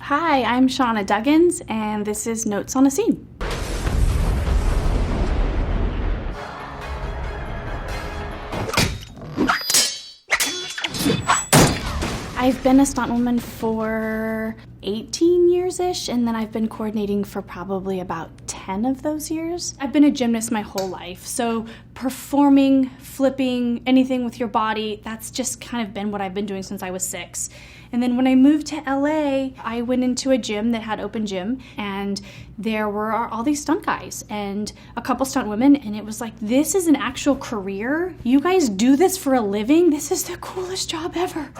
Hi, I'm Shauna Duggins, and this is Notes on a Scene. I've been a stuntwoman for 18 years-ish, and then I've been coordinating for probably about 10 of those years. I've been a gymnast my whole life, so performing, flipping, anything with your body, that's just kind of been what I've been doing since I was 6. And then when I moved to LA, I went into a gym that had open gym, and there were all these stunt guys and a couple stunt women, and it was like, this is an actual career? You guys do this for a living? This is the coolest job ever.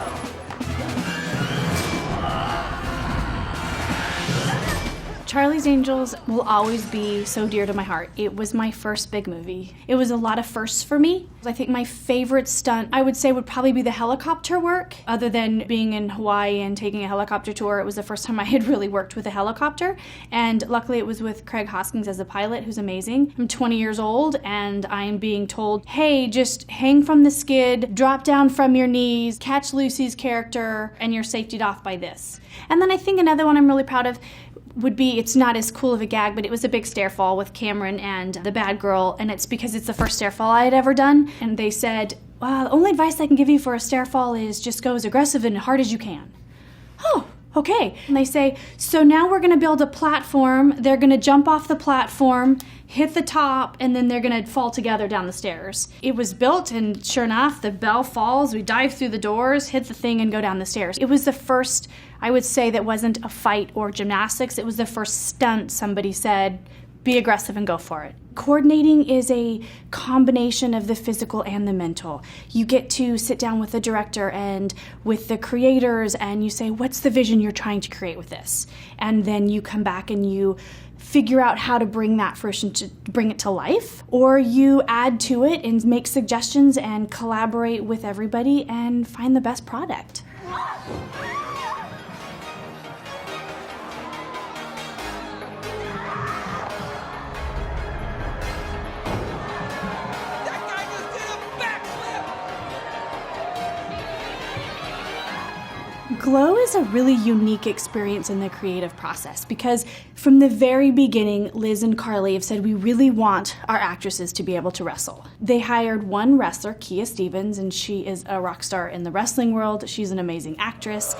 Charlie's Angels will always be so dear to my heart. It was my first big movie. It was a lot of firsts for me. I think my favorite stunt, I would say, would probably be the helicopter work. Other than being in Hawaii and taking a helicopter tour, it was the first time I had really worked with a helicopter. And luckily it was with Craig Hoskins as a pilot, who's amazing. I'm 20 years old and I'm being told, hey, just hang from the skid, drop down from your knees, catch Lucy's character, and you're safetied off by this. And then I think another one I'm really proud of would be, it's not as cool of a gag, but it was a big stair fall with Cameron and the bad girl, and it's because it's the first stair fall I had ever done. And they said, well, the only advice I can give you for a stair fall is just go as aggressive and hard as you can. Oh, okay. And they say, so now we're gonna build a platform, they're gonna jump off the platform, hit the top, and then they're gonna fall together down the stairs. It was built, and sure enough, the bell falls, we dive through the doors, hit the thing, and go down the stairs. It was the first, I would say, that wasn't a fight or gymnastics. It was the first stunt somebody said, be aggressive and go for it. Coordinating is a combination of the physical and the mental. You get to sit down with the director and with the creators, and you say, what's the vision you're trying to create with this? And then you come back and you figure out how to bring that fruition, to bring it to life, or you add to it and make suggestions and collaborate with everybody and find the best product. Glow is a really unique experience in the creative process because from the very beginning, Liz and Carly have said we really want our actresses to be able to wrestle. They hired one wrestler, Kia Stevens, and she is a rock star in the wrestling world. She's an amazing actress.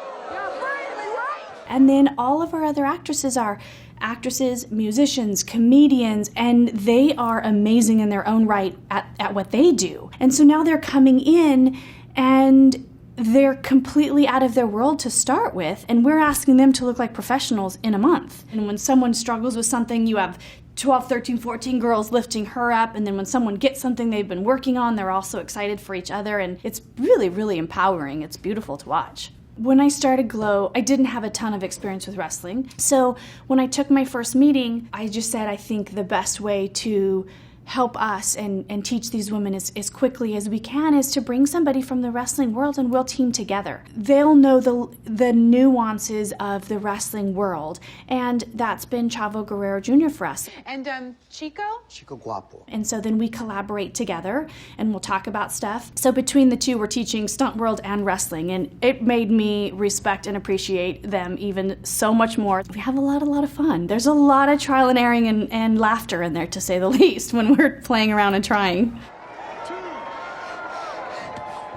And then all of our other actresses are actresses, musicians, comedians, and they are amazing in their own right at what they do. And so now they're coming in and they're completely out of their world to start with, and we're asking them to look like professionals in a month. And when someone struggles with something, you have 12, 13, 14 girls lifting her up, and then when someone gets something they've been working on, they're also excited for each other, and it's really, really empowering. It's beautiful to watch. When I started Glow, I didn't have a ton of experience with wrestling, so when I took my first meeting, I just said I think the best way to help us and teach these women as quickly as we can is to bring somebody from the wrestling world and we'll team together. They'll know the nuances of the wrestling world, and that's been Chavo Guerrero Jr. for us. And Chico? Chico Guapo. And so then we collaborate together and we'll talk about stuff. So between the two, we're teaching stunt world and wrestling, and it made me respect and appreciate them even so much more. We have a lot of fun. There's a lot of trial and erring and laughter in there, to say the least, when we're playing around and trying.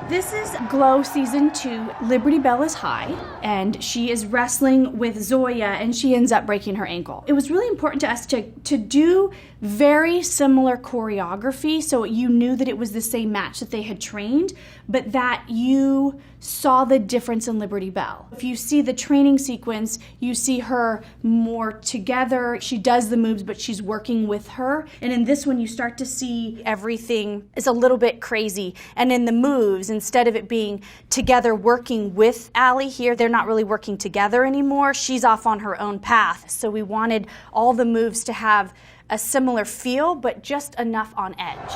This is Glow Season 2. Liberty Bell is high, and she is wrestling with Zoya, and she ends up breaking her ankle. It was really important to us to do very similar choreography, so you knew that it was the same match that they had trained, but that you saw the difference in Liberty Bell. If you see the training sequence, you see her more together. She does the moves, but she's working with her. And in this one, you start to see everything is a little bit crazy. And in the moves, instead of it being together working with Allie here, they're not really working together anymore. She's off on her own path. So we wanted all the moves to have a similar feel, but just enough on edge.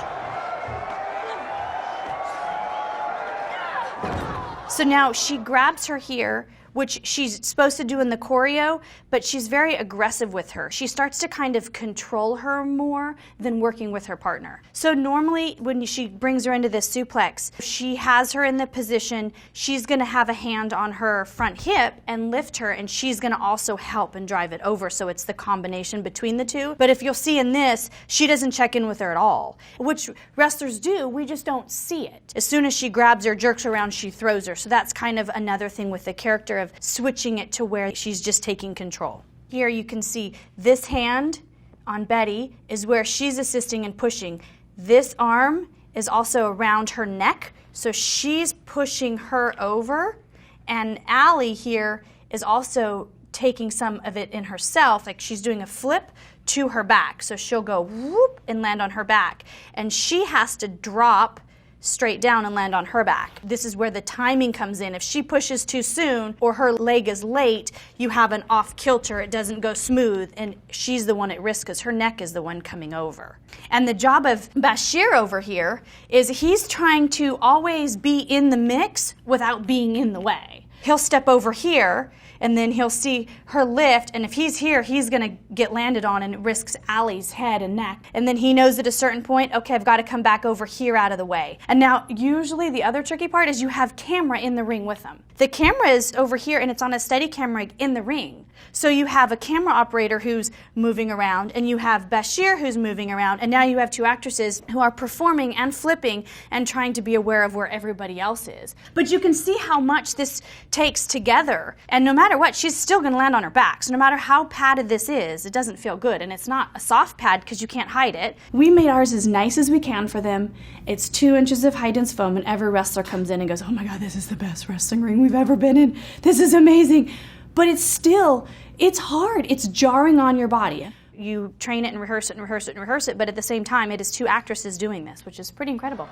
So now she grabs her here, which she's supposed to do in the choreo, but she's very aggressive with her. She starts to kind of control her more than working with her partner. So normally when she brings her into this suplex, she has her in the position, she's gonna have a hand on her front hip and lift her, and she's gonna also help and drive it over, so it's the combination between the two. But if you'll see in this, she doesn't check in with her at all, which wrestlers do, we just don't see it. As soon as she grabs her, jerks her around, she throws her. So that's kind of another thing with the character of switching it to where she's just taking control. Here you can see this hand on Betty is where she's assisting and pushing. This arm is also around her neck, so she's pushing her over, and Allie here is also taking some of it in herself, like she's doing a flip to her back. So she'll go whoop and land on her back, and she has to drop straight down and land on her back. This is where the timing comes in. If she pushes too soon or her leg is late, you have an off kilter, it doesn't go smooth, and she's the one at risk because her neck is the one coming over. And the job of Bashir over here is he's trying to always be in the mix without being in the way. He'll step over here, and then he'll see her lift, and if he's here, he's gonna get landed on, and it risks Allie's head and neck. And then he knows at a certain point, okay, I've gotta come back over here out of the way. And now, usually the other tricky part is you have camera in the ring with them. The camera is over here, and it's on a steady camera in the ring. So you have a camera operator who's moving around, and you have Bashir who's moving around, and now you have two actresses who are performing and flipping and trying to be aware of where everybody else is. But you can see how much this takes together, and no matter what, she's still gonna land on her back. So no matter how padded this is, it doesn't feel good, and it's not a soft pad because you can't hide it. We made ours as nice as we can for them. It's 2 inches of high-dense foam, and every wrestler comes in and goes, oh my God, this is the best wrestling ring we've ever been in. This is amazing. But it's hard. It's jarring on your body. You train it and rehearse it and rehearse it and rehearse it, but at the same time, it is 2 actresses doing this, which is pretty incredible.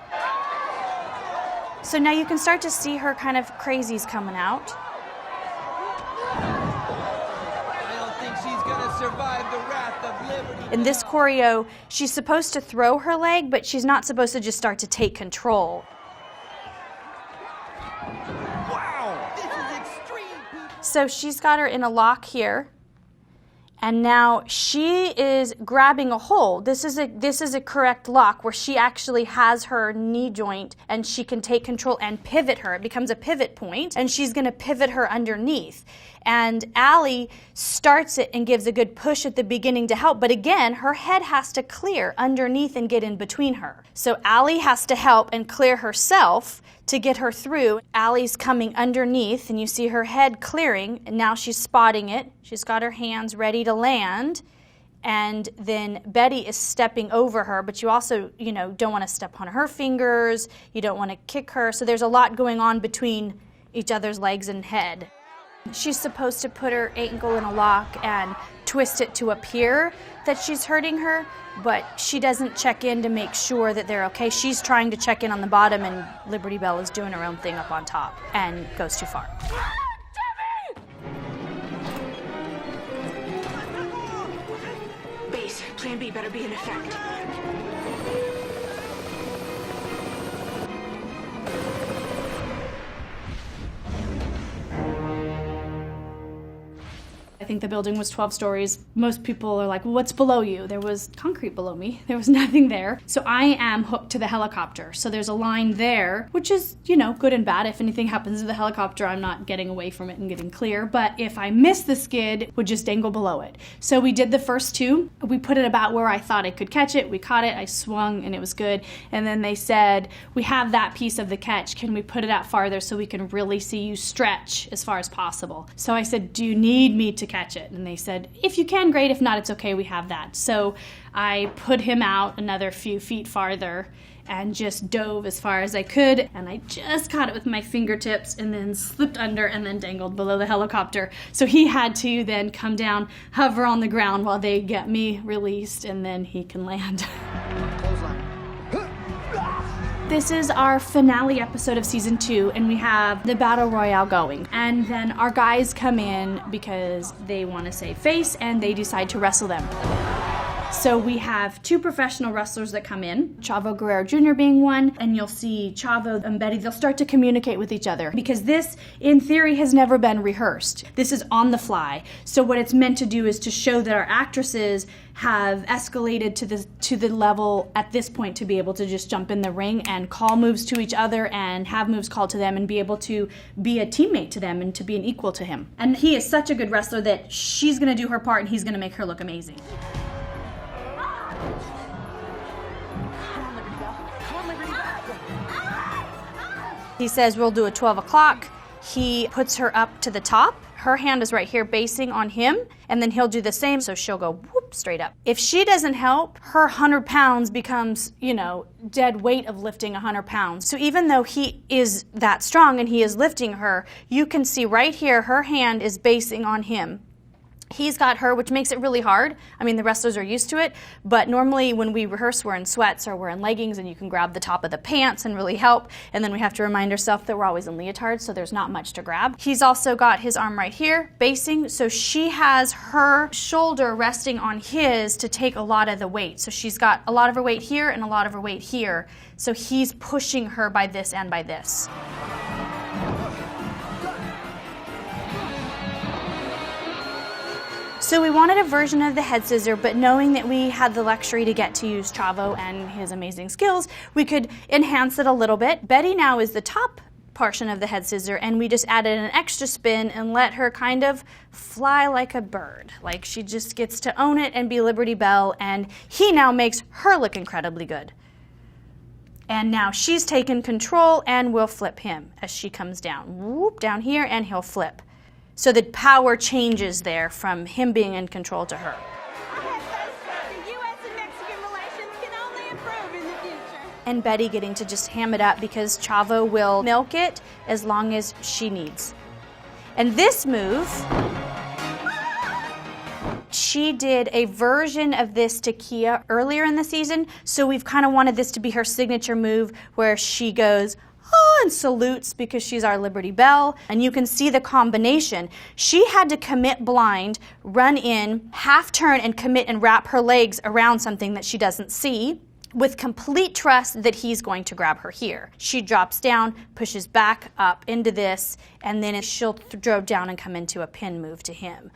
So now you can start to see her kind of crazies coming out. I don't think she's gonna survive the wrath of liberty. In this choreo, she's supposed to throw her leg, but she's not supposed to just start to take control. So she's got her in a lock here, and now she is grabbing a hold. This is a correct lock where she actually has her knee joint, and she can take control and pivot her. It becomes a pivot point, and she's going to pivot her underneath. And Allie starts it and gives a good push at the beginning to help, but again, her head has to clear underneath and get in between her. So Allie has to help and clear herself to get her through. Allie's coming underneath, and you see her head clearing, and now she's spotting it. She's got her hands ready to land, and then Betty is stepping over her, but you also, don't want to step on her fingers, you don't want to kick her, so there's a lot going on between each other's legs and head. She's supposed to put her ankle in a lock and twist it to appear that she's hurting her, but she doesn't check in to make sure that they're okay. She's trying to check in on the bottom, and Liberty Bell is doing her own thing up on top and goes too far. Base, plan B better be in effect. I think the building was 12 stories. Most people are like, well, what's below you? There was concrete below me. There was nothing there. So I am hooked to the helicopter. So there's a line there, which is, good and bad. If anything happens to the helicopter, I'm not getting away from it and getting clear. But if I miss the skid, it would just dangle below it. So we did the first 2. We put it about where I thought I could catch it. We caught it. I swung, and it was good. And then they said, we have that piece of the catch. Can we put it out farther so we can really see you stretch as far as possible? So I said, do you need me to catch it? And they said, if you can, great. If not, it's okay. We have that. So I put him out another few feet farther and just dove as far as I could. And I just caught it with my fingertips and then slipped under and then dangled below the helicopter. So he had to then come down, hover on the ground while they get me released, and then he can land. This is our finale episode of season 2, and we have the battle royale going. And then our guys come in because they want to save face, and they decide to wrestle them. So we have two professional wrestlers that come in, Chavo Guerrero Jr. being one, and you'll see Chavo and Betty, they'll start to communicate with each other because this, in theory, has never been rehearsed. This is on the fly. So what it's meant to do is to show that our actresses have escalated to the level at this point to be able to just jump in the ring and call moves to each other and have moves called to them and be able to be a teammate to them and to be an equal to him. And he is such a good wrestler that she's going to do her part and he's going to make her look amazing. He says we'll do a 12 o'clock. He puts her up to the top. Her hand is right here basing on him, and then he'll do the same, so she'll go whoop straight up. If she doesn't help, her 100 pounds becomes, dead weight of lifting 100 pounds. So even though he is that strong and he is lifting her, you can see right here her hand is basing on him. He's got her, which makes it really hard. I mean, the wrestlers are used to it, but normally when we rehearse, we're in sweats or we're in leggings and you can grab the top of the pants and really help. And then we have to remind ourselves that we're always in leotards, so there's not much to grab. He's also got his arm right here, basing, so she has her shoulder resting on his to take a lot of the weight. So she's got a lot of her weight here and a lot of her weight here. So he's pushing her by this and by this. So we wanted a version of the head scissor, but knowing that we had the luxury to get to use Chavo and his amazing skills, we could enhance it a little bit. Betty now is the top portion of the head scissor, and we just added an extra spin and let her kind of fly like a bird. Like she just gets to own it and be Liberty Bell, and he now makes her look incredibly good. And now she's taken control and will flip him as she comes down. Whoop, down here, and he'll flip. So the power changes there from him being in control to her. I have the U.S. and Mexican relations can only improve in the future. And Betty getting to just ham it up because Chavo will milk it as long as she needs. And this move, she did a version of this to Kia earlier in the season, so we've kind of wanted this to be her signature move where she goes, and salutes because she's our Liberty Bell. And you can see the combination. She had to commit blind, run in, half turn and commit and wrap her legs around something that she doesn't see with complete trust that he's going to grab her here. She drops down, pushes back up into this, and then she'll drop down and come into a pin move to him.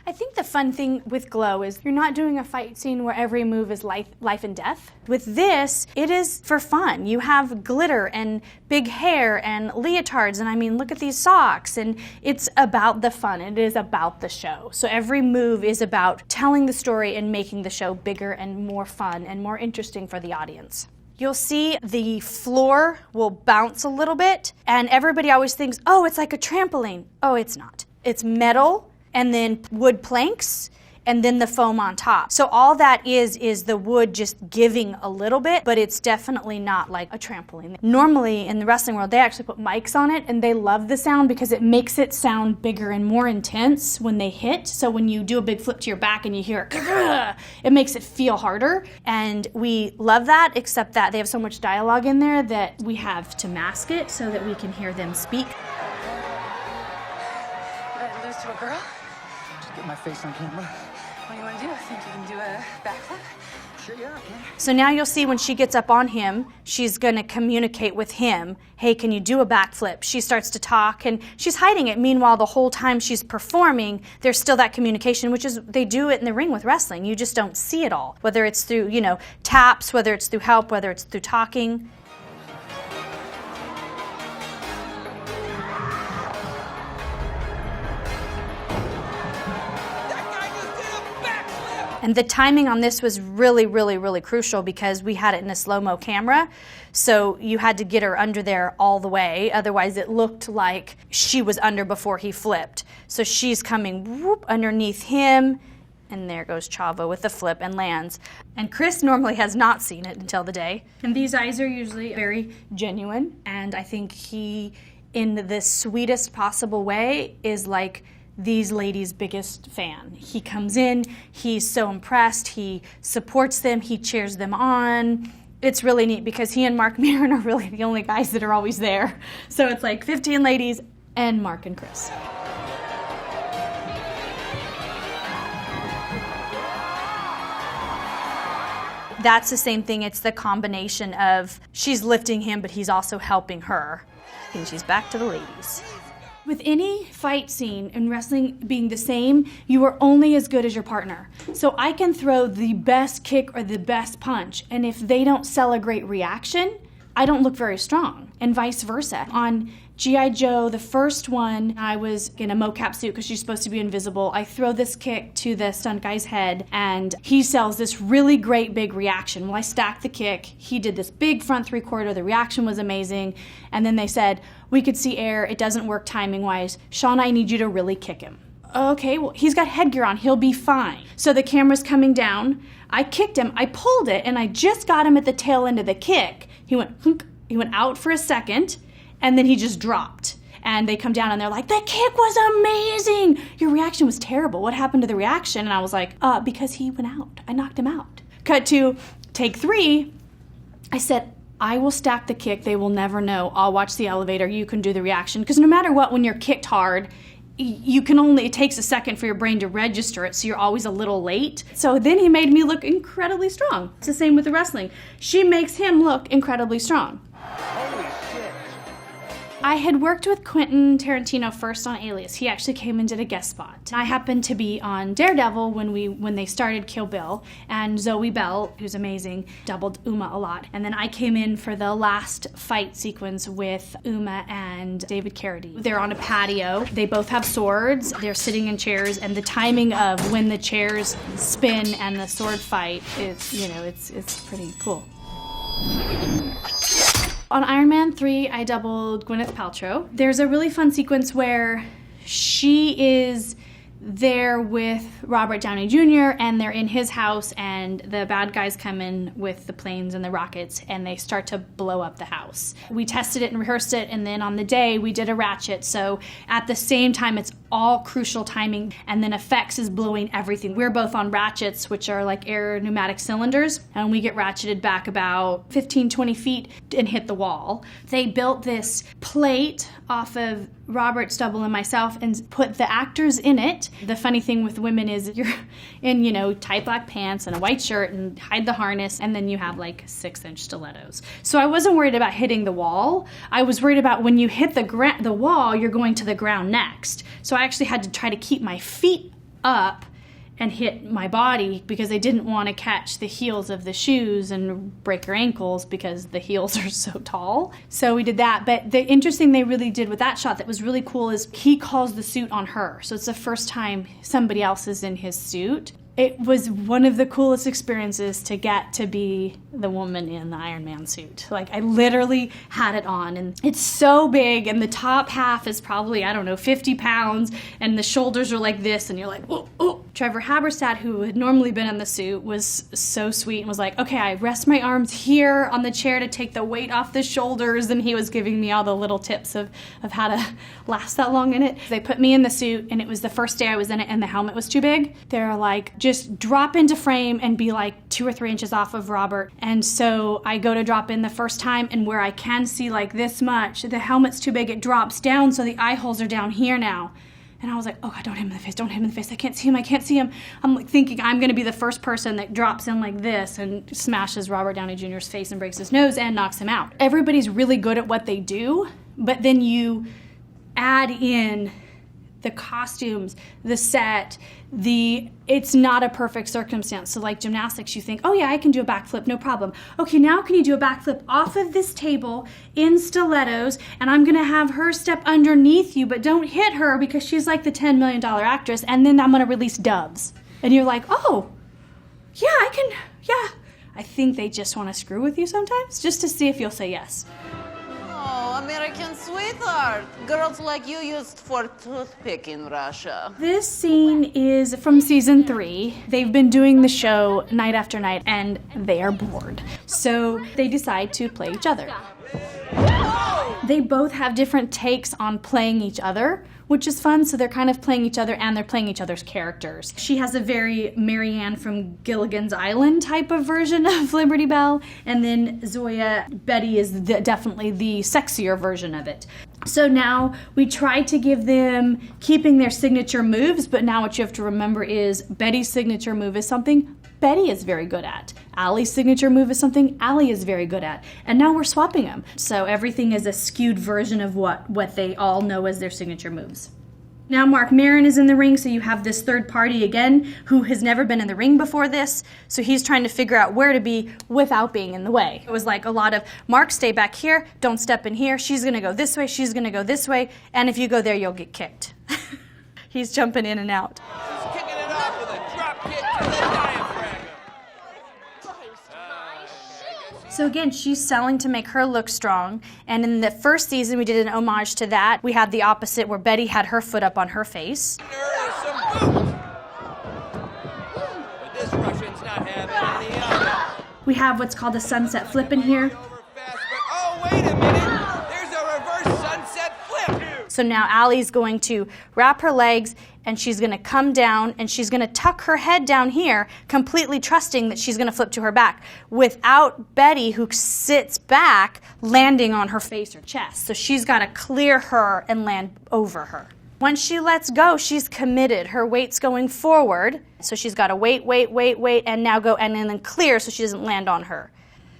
I think the fun thing with Glow is you're not doing a fight scene where every move is life and death. With this, it is for fun. You have glitter and big hair and leotards, and I mean, look at these socks, and it's about the fun. It is about the show. So every move is about telling the story and making the show bigger and more fun and more interesting for the audience. You'll see the floor will bounce a little bit, and everybody always thinks, oh, it's like a trampoline. Oh, it's not. It's metal, and then wood planks, and then the foam on top. So all that is the wood just giving a little bit, but it's definitely not like a trampoline. Normally in the wrestling world, they actually put mics on it, and they love the sound because it makes it sound bigger and more intense when they hit. So when you do a big flip to your back and you hear it makes it feel harder. And we love that, except that they have so much dialogue in there that we have to mask it so that we can hear them speak. Did I lose to a girl? Get my face on camera. What do you want to do? Think you can do a backflip? Sure, yeah. So now you'll see when she gets up on him, she's going to communicate with him. Hey, can you do a backflip? She starts to talk, and she's hiding it. Meanwhile, the whole time she's performing, there's still that communication, which is, they do it in the ring with wrestling. You just don't see it all, whether it's through, taps, whether it's through help, whether it's through talking. And the timing on this was really, really, really crucial because we had it in a slow-mo camera. So you had to get her under there all the way. Otherwise, it looked like she was under before he flipped. So she's coming whoop underneath him. And there goes Chavo with the flip and lands. And Chris normally has not seen it until the day. And these eyes are usually very genuine. And I think he, in the sweetest possible way, is like these ladies' biggest fan. He comes in, he's so impressed, he supports them, he cheers them on. It's really neat because he and Mark Maron are really the only guys that are always there. So it's like 15 ladies and Mark and Chris. That's the same thing. It's the combination of she's lifting him, but he's also helping her. And she's back to the ladies. With any fight scene in wrestling being the same, you are only as good as your partner. So I can throw the best kick or the best punch, and if they don't sell a great reaction, I don't look very strong, and vice versa. On G.I. Joe, the first one, I was in a mocap suit because she's supposed to be invisible. I throw this kick to the stunt guy's head, and he sells this really great big reaction. Well, I stacked the kick. He did this big front three-quarter. The reaction was amazing. And then they said, we could see air. It doesn't work timing-wise. Shauna, I need you to really kick him. Okay, well, he's got headgear on. He'll be fine. So the camera's coming down. I kicked him. I pulled it, and I just got him at the tail end of the kick. He went, hunk. He went out for a second, and then he just dropped. And they come down, and they're like, the kick was amazing. Your reaction was terrible. What happened to the reaction? And I was like, because he went out. I knocked him out. Cut to take 3. I said, I will stack the kick. They will never know. I'll watch the elevator. You can do the reaction. Because no matter what, when you're kicked hard, it takes a second for your brain to register it, so you're always a little late. So then he made me look incredibly strong. It's the same with the wrestling. She makes him look incredibly strong. Holy shit. I had worked with Quentin Tarantino first on Alias. He actually came and did a guest spot. I happened to be on Daredevil when they started Kill Bill, and Zoe Bell, who's amazing, doubled Uma a lot. And then I came in for the last fight sequence with Uma and David Carradine. They're on a patio. They both have swords. They're sitting in chairs, and the timing of when the chairs spin and the sword fight is, it's pretty cool. On Iron Man 3, I doubled Gwyneth Paltrow. There's a really fun sequence where she is there with Robert Downey Jr. and they're in his house, and the bad guys come in with the planes and the rockets, and they start to blow up the house. We tested it and rehearsed it, and then on the day we did a ratchet. So at the same time, it's all crucial timing, and then effects is blowing everything. We're both on ratchets, which are like air pneumatic cylinders, and we get ratcheted back about 15, 20 feet and hit the wall. They built this plate off of Robert Stubble and myself and put the actors in it. The funny thing with women is you're in, tight black pants and a white shirt and hide the harness, and then you have like 6-inch stilettos. So I wasn't worried about hitting the wall. I was worried about when you hit the wall, you're going to the ground next. So I actually had to try to keep my feet up and hit my body because they didn't want to catch the heels of the shoes and break your ankles because the heels are so tall. So we did that. But the interesting they really did with that shot that was really cool is he calls the suit on her. So it's the first time somebody else is in his suit. It was one of the coolest experiences to get to be the woman in the Iron Man suit. Like, I literally had it on, and it's so big, and the top half is probably, 50 pounds, and the shoulders are like this, and you're like, oh, oh. Trevor Haberstad, who had normally been in the suit, was so sweet and was like, okay, I rest my arms here on the chair to take the weight off the shoulders, and he was giving me all the little tips of how to last that long in it. They put me in the suit, and it was the first day I was in it, and the helmet was too big. They're like, just drop into frame and be like 2 or 3 inches off of Robert. And so I go to drop in the first time, and where I can see like this much, the helmet's too big, it drops down, so the eye holes are down here now. And I was like, oh God, don't hit him in the face, don't hit him in the face. I can't see him. I'm like thinking I'm gonna be the first person that drops in like this and smashes Robert Downey Jr.'s face and breaks his nose and knocks him out. Everybody's really good at what they do, but then you add in the costumes, the set, it's not a perfect circumstance. So like gymnastics, you think, oh yeah, I can do a backflip, no problem. Okay, now can you do a backflip off of this table in stilettos, and I'm gonna have her step underneath you, but don't hit her because she's like the $10 million actress, and then I'm gonna release doves. And you're like, oh, yeah, I think they just wanna screw with you sometimes, just to see if you'll say yes. Oh, American sweetheart. Girls like you used for toothpick in Russia. This scene is from season 3. They've been doing the show night after night, and they are bored. So they decide to play each other. They both have different takes on playing each other, which is fun. So they're kind of playing each other, and they're playing each other's characters. She has a very Marianne from Gilligan's Island type of version of Liberty Bell, and then Betty is definitely the sexier version of it. So now we try to give them keeping their signature moves, but now what you have to remember is Betty's signature move is something Betty is very good at. Allie's signature move is something Allie is very good at. And now we're swapping them. So everything is a skewed version of what they all know as their signature moves. Now Mark Maron is in the ring, so you have this third party again who has never been in the ring before this. So he's trying to figure out where to be without being in the way. It was like a lot of, Mark, stay back here, don't step in here, she's gonna go this way, she's gonna go this way, and if you go there, you'll get kicked. He's jumping in and out. She's kicking it off with a drop kick to the diaphragm. So again, she's selling to make her look strong. And in the first season, we did an homage to that. We had the opposite where Betty had her foot up on her face. There's some boots. But this Russian's not having any of it. We have what's called a sunset flip in here. Over fast, but oh, wait a minute. There's a reverse sunset flip. So now Allie's going to wrap her legs and she's going to come down and she's going to tuck her head down here, completely trusting that she's going to flip to her back without Betty, who sits back, landing on her face or chest. So she's got to clear her and land over her. Once she lets go, she's committed. Her weight's going forward. So she's got to wait, and now go and then clear so she doesn't land on her.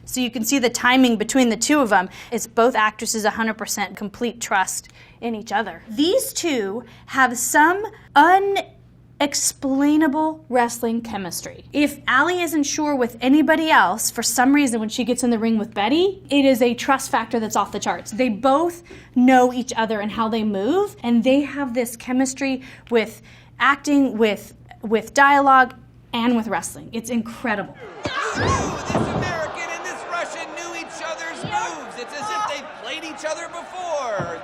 So you can see the timing between the two of them. It's both actresses 100% complete trust in each other. These two have some unexplainable wrestling chemistry. If Allie isn't sure with anybody else, for some reason when she gets in the ring with Betty, it is a trust factor that's off the charts. They both know each other and how they move, and they have this chemistry with acting, with dialogue, and with wrestling. It's incredible. This American and this Russian knew each other's moves. It's as if they played each other before.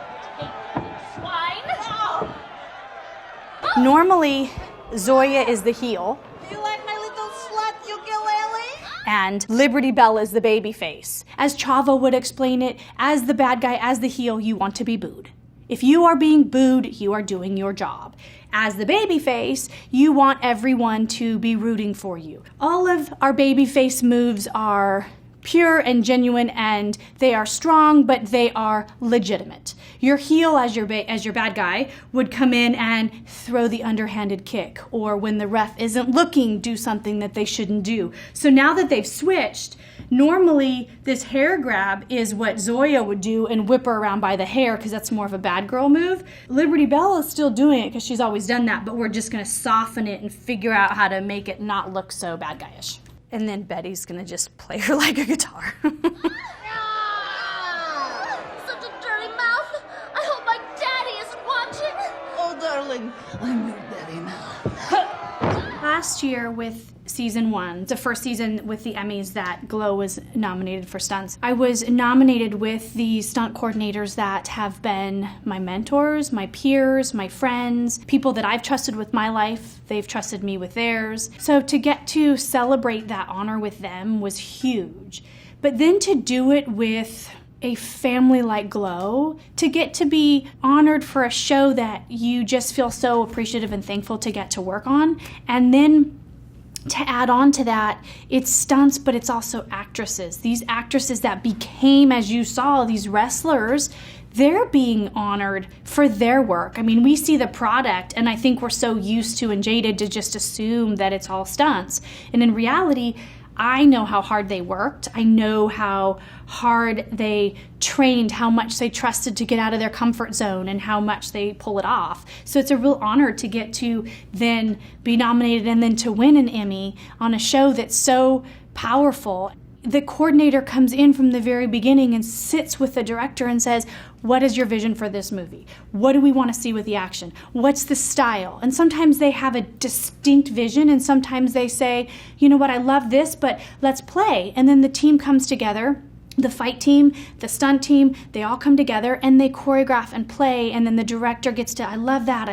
Normally, Zoya is the heel, You like my little slut ukulele? and Liberty Bell is the baby face. As Chavo would explain it, as the bad guy, as the heel, you want to be booed. If you are being booed, you are doing your job. As the baby face, you want everyone to be rooting for you. All of our baby face moves are pure and genuine, and they are strong, but they are legitimate. Your heel, as your bad guy, would come in and throw the underhanded kick, or when the ref isn't looking, do something that they shouldn't do. So now that they've switched, normally this hair grab is what Zoya would do and whip her around by the hair, because that's more of a bad girl move. Liberty Bell is still doing it because she's always done that, but we're just going to soften it and figure out how to make it not look so bad guyish. And then Betty's gonna just play her like a guitar. Such a dirty mouth. I hope my daddy isn't watching. Oh, darling, I'm your daddy now. Last year with season 1, the first season with the Emmys that Glow was nominated for stunts, I was nominated with the stunt coordinators that have been my mentors, my peers, my friends, people that I've trusted with my life. They've trusted me with theirs. So to get to celebrate that honor with them was huge. But then to do it with a family like Glow, to get to be honored for a show that you just feel so appreciative and thankful to get to work on, and then to add on to that, it's stunts, but it's also actresses. These actresses that became, as you saw, these wrestlers, they're being honored for their work. I mean, we see the product, and I think we're so used to and jaded to just assume that it's all stunts. And in reality, I know how hard they worked. I know how hard they trained, how much they trusted to get out of their comfort zone, and how much they pull it off. So it's a real honor to get to then be nominated and then to win an Emmy on a show that's so powerful. The coordinator comes in from the very beginning and sits with the director and says, what is your vision for this movie? What do we want to see with the action? What's the style? And sometimes they have a distinct vision, and sometimes they say, you know what, I love this, but let's play. And then the team comes together. The fight team, the stunt team, they all come together and they choreograph and play, and then the director gets to, I love that,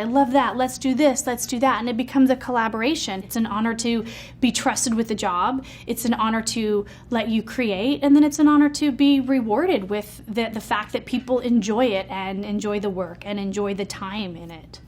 let's do this, let's do that, and it becomes a collaboration. It's an honor to be trusted with the job, it's an honor to let you create, and then it's an honor to be rewarded with the fact that people enjoy it and enjoy the work and enjoy the time in it.